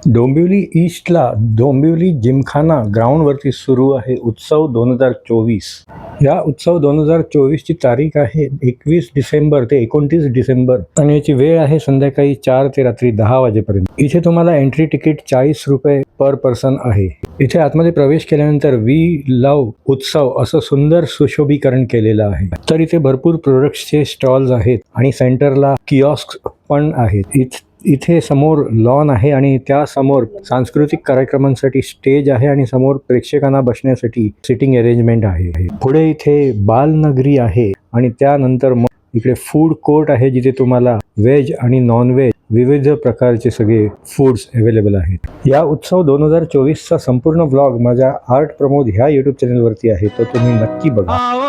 डोंबिवली ईस्टला डोंबिवली जिमखाना ग्राउंडवरती सुरू आहे उत्सव 2024. या उत्सव 2024ची तारीख आहे 21 डिसेंबर ते 29 डिसेंबर आणि याची वेळ आहे संध्याकाळी 4 ते रात्री 10 वाजेपर्यंत. इथे तुम्हाला एंट्री तिकीट 40 रुपये पर पर्सन आहे. इथे आतमध्ये प्रवेश केल्यानंतर वी लव उत्सव असं सुंदर सुशोभीकरण केलेलं आहे. तर इथे भरपूर प्रोडक्ट्सचे स्टॉल्स आहेत आणि सेंटरला किऑस्क पण आहेत. इथे समोर लॉन आहे आणि त्या समोर सांस्कृतिक कार्यक्रमांसाठी स्टेज आहे आणि समोर प्रेक्षकांना बसण्यासाठी सिटिंग अरेंजमेंट आहे. पुढे इथे बालनगरी आहे आणि त्यानंतर मग इकडे फूड कोर्ट आहे जिथे तुम्हाला व्हेज आणि नॉन व्हेज विविध प्रकारचे सगळे फूड्स अवेलेबल आहेत. या उत्सव 2024चा संपूर्ण व्लॉग माझ्या आर्ट प्रमोद ह्या यूट्यूब चॅनलवरती आहे, तो तुम्ही नक्की बघा.